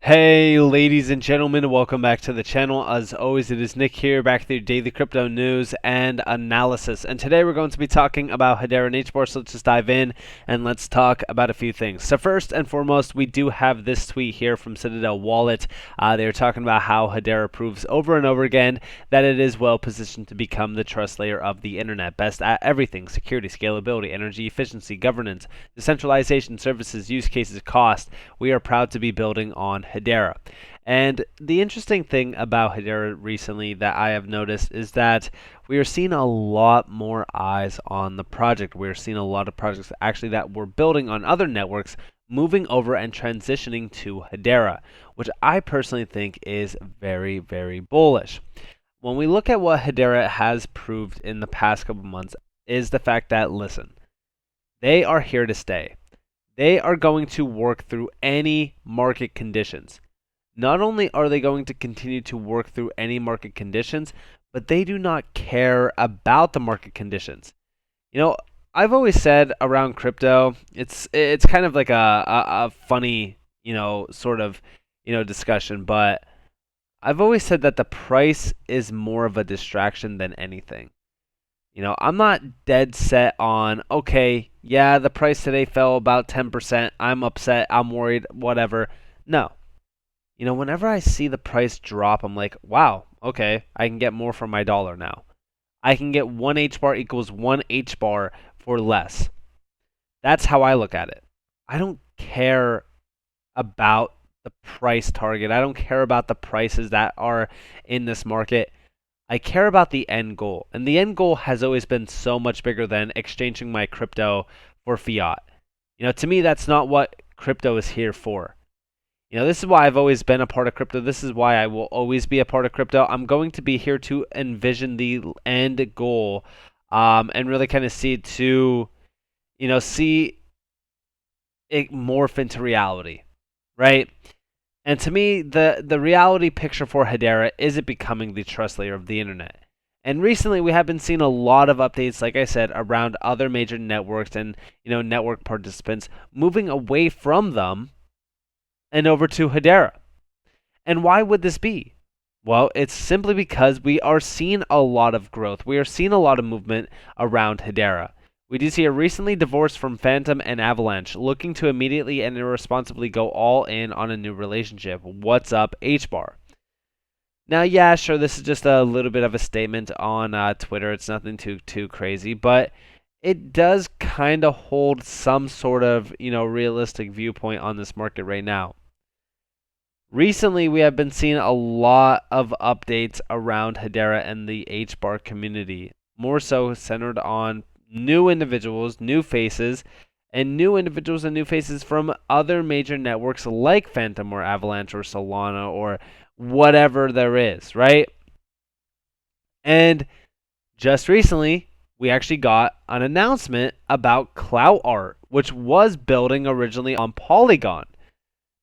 Hey ladies and gentlemen, welcome back to the channel. As always, it is Nick here, back with your daily crypto news and analysis. And today we're going to be talking about Hedera and Hbar, so let's just dive in and let's talk about a few things. So first and foremost, we do have this tweet here from Citadel Wallet. They're talking about how Hedera proves over and over again that it is well positioned to become the trust layer of the internet, best at everything: security, scalability, energy efficiency, governance, decentralization, services, use cases, cost. We are proud to be building on Hedera. And the interesting thing about Hedera recently that I have noticed is that we are seeing a lot more eyes on the project. We're seeing a lot of projects actually that were building on other networks moving over and transitioning to Hedera, which I personally think is very, very bullish. When we look at what Hedera has proved in the past couple months is the fact that, listen, they are here to stay. They are going to work through any market conditions. Not only are they going to continue to work through any market conditions, but they do not care about the market conditions. I've always said around crypto, it's kind of like a funny, sort of, discussion, but I've always said that the price is more of a distraction than anything. I'm not dead set on, okay, yeah, the price today fell about 10%. I'm upset. I'm worried, whatever. No. Whenever I see the price drop, I'm like, wow, okay, I can get more for my dollar now. I can get 1 H bar equals 1 H bar for less. That's how I look at it. I don't care about the price target. I don't care about the prices that are in this market. I care about the end goal. And the end goal has always been so much bigger than exchanging my crypto for fiat. To me, that's not what crypto is here for. This is why I've always been a part of crypto. This is why I will always be a part of crypto. I'm going to be here to envision the end goal, and really kind of see it morph into reality, right? And to me, the reality picture for Hedera is it becoming the trust layer of the internet. And recently, we have been seeing a lot of updates, like I said, around other major networks and network participants moving away from them and over to Hedera. And why would this be? Well, it's simply because we are seeing a lot of growth. We are seeing a lot of movement around Hedera. We do see a recently divorced from Phantom and Avalanche, looking to immediately and irresponsibly go all in on a new relationship. What's up, Hbar? Now, yeah, sure, this is just a little bit of a statement on Twitter. It's nothing too crazy, but it does kind of hold some sort of realistic viewpoint on this market right now. Recently, we have been seeing a lot of updates around Hedera and the Hbar community, more so centered on new individuals, new faces, and new individuals and new faces from other major networks like Phantom or Avalanche or Solana or whatever there is, right? And just recently, we actually got an announcement about Clout Art, which was building originally on Polygon.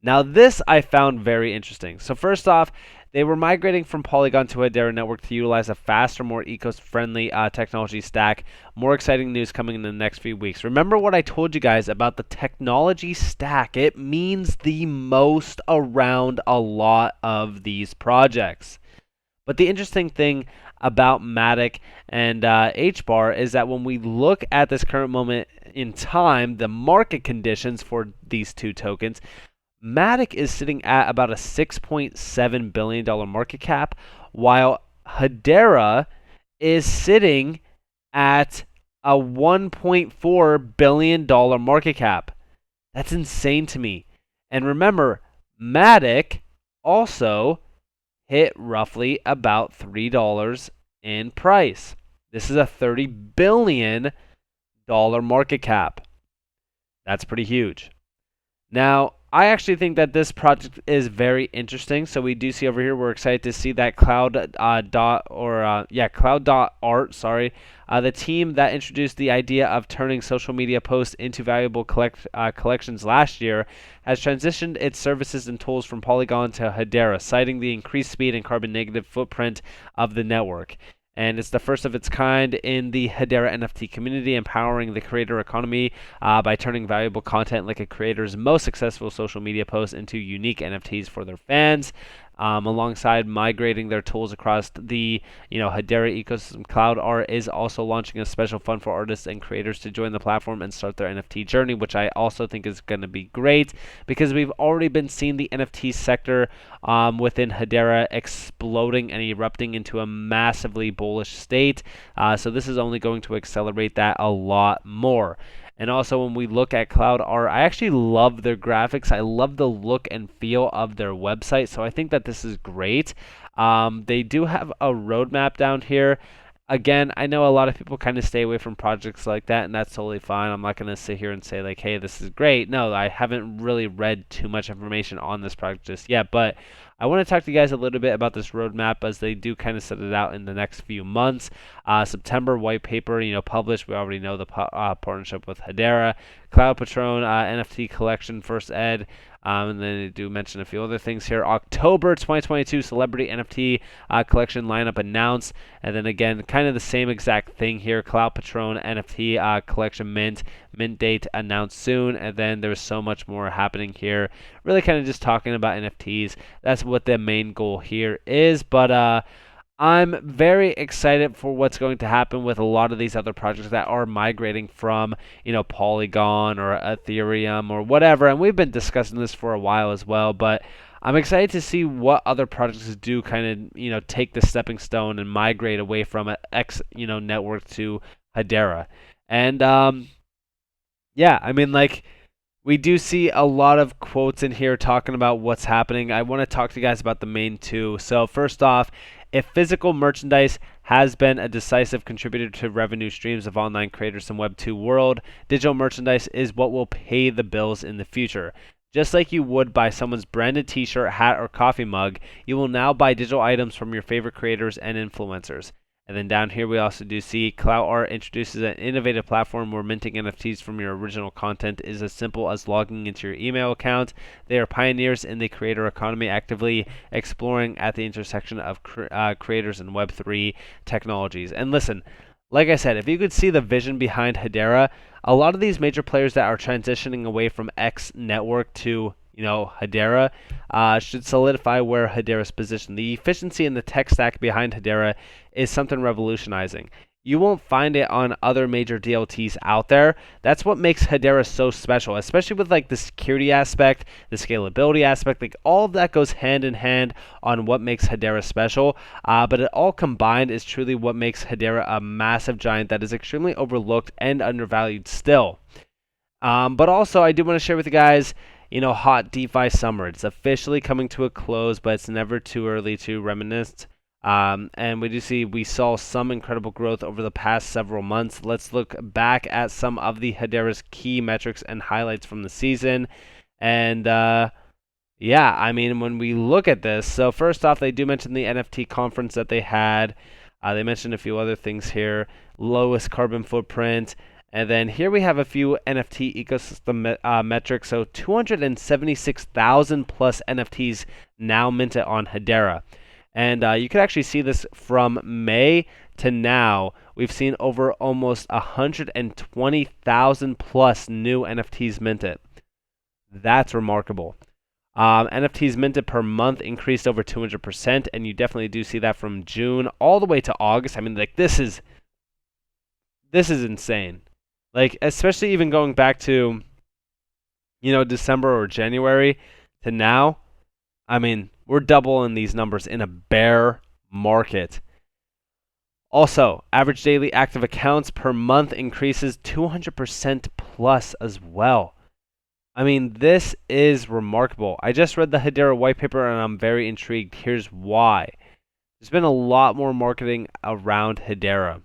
Now, this I found very interesting. So first off, they were migrating from Polygon to Hedera Network to utilize a faster, more eco-friendly technology stack. More exciting news coming in the next few weeks. Remember what I told you guys about the technology stack. It means the most around a lot of these projects. But the interesting thing about Matic and Hbar is that when we look at this current moment in time, the market conditions for these two tokens, Matic is sitting at about a $6.7 billion market cap, while Hedera is sitting at a $1.4 billion market cap. That's insane to me. And remember, Matic also hit roughly about $3 in price. This is a $30 billion market cap. That's pretty huge. Now, I actually think that this project is very interesting. So we do see over here, we're excited to see that Cloud Art. Sorry, the team that introduced the idea of turning social media posts into valuable collections last year has transitioned its services and tools from Polygon to Hedera, citing the increased speed and carbon negative footprint of the network. and it's the first of its kind in the Hedera NFT community, empowering the creator economy by turning valuable content like a creator's most successful social media posts into unique NFTs for their fans. Alongside migrating their tools across the Hedera ecosystem, CloudR is also launching a special fund for artists and creators to join the platform and start their NFT journey, which I also think is going to be great because we've already been seeing the NFT sector within Hedera exploding and erupting into a massively bullish state. So this is only going to accelerate that a lot more. And also, when we look at CloudR, I actually love their graphics. I love the look and feel of their website. So I think that this is great. They do have a roadmap down here. Again, I know a lot of people kind of stay away from projects like that, and that's totally fine. I'm not going to sit here and say, like, hey, this is great. No, I haven't really read too much information on this project just yet, but I want to talk to you guys a little bit about this roadmap as they do kind of set it out in the next few months. September white paper, published. We already know the partnership with Hedera. Cloud Patron NFT collection first ed. And then they do mention a few other things here. October 2022 celebrity NFT collection lineup announced. And then again, kind of the same exact thing here. Cloud Patron NFT collection mint date announced soon. And then there's so much more happening here. Really kind of just talking about NFTs. That's what the main goal here is. But I'm very excited for what's going to happen with a lot of these other projects that are migrating from, Polygon or Ethereum or whatever. And we've been discussing this for a while as well, but I'm excited to see what other projects do kind of, take the stepping stone and migrate away from X, network to Hedera. And yeah, I mean, like, we do see a lot of quotes in here talking about what's happening. I want to talk to you guys about the main two. So first off, if physical merchandise has been a decisive contributor to revenue streams of online creators in Web 2 world, digital merchandise is what will pay the bills in the future. Just like you would buy someone's branded t-shirt, hat, or coffee mug, you will now buy digital items from your favorite creators and influencers. And then down here we also do see CloudR introduces an innovative platform where minting NFTs from your original content is as simple as logging into your email account. They are pioneers in the creator economy, actively exploring at the intersection of creators and Web3 technologies. And listen, like I said, if you could see the vision behind Hedera, a lot of these major players that are transitioning away from X network to Hedera should solidify where Hedera's position. The efficiency and the tech stack behind Hedera is something revolutionizing. You won't find it on other major DLTs out there. That's what makes Hedera so special, especially with like the security aspect, the scalability aspect. Like all of that goes hand in hand on what makes Hedera special. But it all combined is truly what makes Hedera a massive giant that is extremely overlooked and undervalued still. But also, I do want to share with you guys, hot DeFi summer. It's officially coming to a close, but it's never too early to reminisce. And we saw some incredible growth over the past several months. Let's look back at some of the Hedera's key metrics and highlights from the season. And yeah, I mean, when we look at this, so first off, they do mention the NFT conference that they had. They mentioned a few other things here. Lowest carbon footprint. And then here we have a few NFT ecosystem metrics. So 276,000 plus NFTs now minted on Hedera. And you can actually see this from May to now. We've seen over almost 120,000 plus new NFTs minted. That's remarkable. NFTs minted per month increased over 200%. And you definitely do see that from June all the way to August. I mean, like this is insane. Like, especially even going back to, December or January to now, I mean, we're doubling these numbers in a bear market. Also, average daily active accounts per month increases 200% plus as well. I mean, this is remarkable. I just read the Hedera white paper and I'm very intrigued. Here's why. There's been a lot more marketing around Hedera.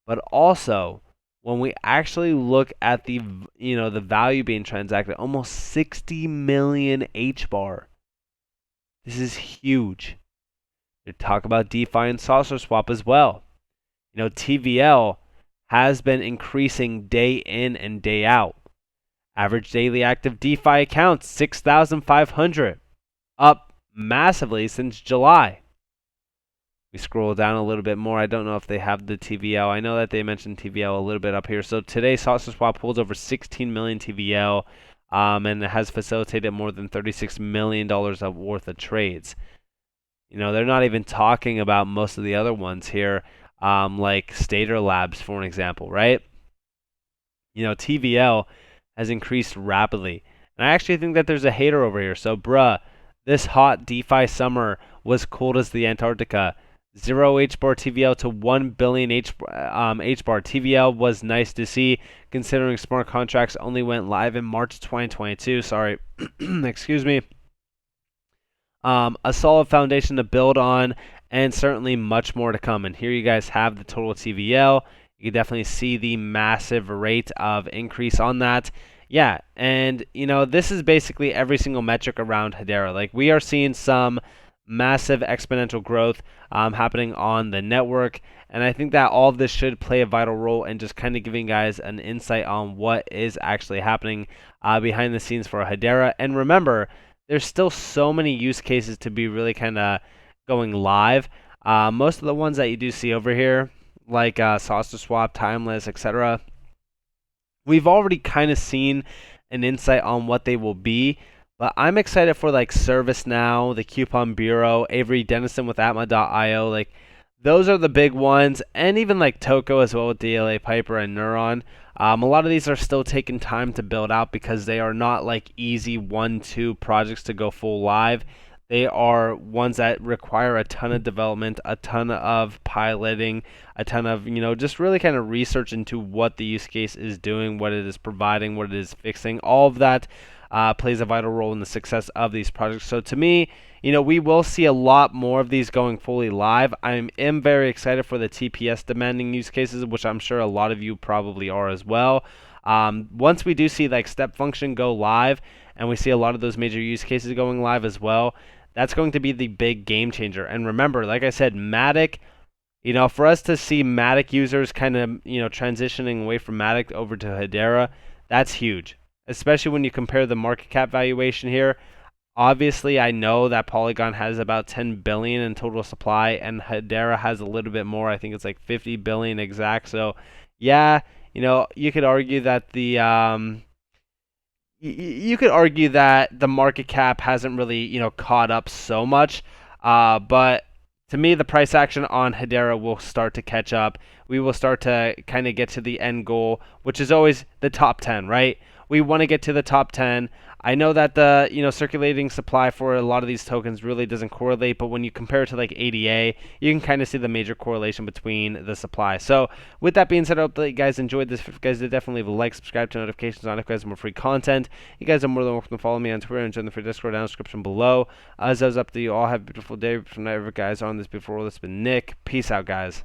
But also, when we actually look at the value being transacted, almost 60 million HBAR. This is huge. They talk about DeFi and Saucer Swap as well. TVL has been increasing day in and day out. Average daily active DeFi accounts, 6,500, up massively since July. We scroll down a little bit more. I don't know if they have the TVL. I know that they mentioned TVL a little bit up here. So today, Sausage Swap holds over 16 million TVL, and it has facilitated more than $36 million worth of trades. They're not even talking about most of the other ones here, like Stater Labs, for an example, right? TVL has increased rapidly. And I actually think that there's a hater over here. So, bruh, this hot DeFi summer was cold as the Antarctica. 0 HBAR TVL to 1 billion HBAR. TVL was nice to see, considering smart contracts only went live in March 2022. Sorry. Excuse me. A solid foundation to build on, and certainly much more to come. And here you guys have the total TVL. You can definitely see the massive rate of increase on that. Yeah, and this is basically every single metric around Hedera. Like, we are seeing some massive exponential growth happening on the network, and I think that all of this should play a vital role in just kind of giving guys an insight on what is actually happening behind the scenes for Hedera. And remember, there's still so many use cases to be really kind of going live. Most of the ones that you do see over here, like Sausage Swap, Timeless, etc., we've already kind of seen an insight on what they will be. But I'm excited for like ServiceNow, the Coupon Bureau, Avery Dennison with Atma.io. Like, those are the big ones, and even like Toko as well with DLA Piper and Neuron. A lot of these are still taking time to build out because they are not like easy 1-2 projects to go full live. They are ones that require a ton of development, a ton of piloting, a ton of, just really kind of research into what the use case is doing, what it is providing, what it is fixing. All of that plays a vital role in the success of these projects. So to me, we will see a lot more of these going fully live. I am very excited for the TPS demanding use cases, which I'm sure a lot of you probably are as well. Once we do see like step function go live, and we see a lot of those major use cases going live as well, that's going to be the big game changer. And remember, like I said, Matic, for us to see Matic users kind of, transitioning away from Matic over to Hedera, that's huge. Especially when you compare the market cap valuation here. Obviously, I know that Polygon has about 10 billion in total supply, and Hedera has a little bit more. I think it's like 50 billion exact. So, yeah, you could argue that the market cap hasn't really caught up so much. But to me, the price action on Hedera will start to catch up. We will start to kind of get to the end goal, which is always the top 10, right? We want to get to the top 10. I know that the circulating supply for a lot of these tokens really doesn't correlate, but when you compare it to like ADA, you can kind of see the major correlation between the supply. So with that being said, I hope that you guys enjoyed this. If you guys did, definitely leave a like, subscribe to notifications on if you guys have more free content. You guys are more than welcome to follow me on Twitter and join the free Discord down in the description below. As I was up to you all, have a beautiful day. From there, guys, on this beautiful world, it's been Nick. Peace out, guys.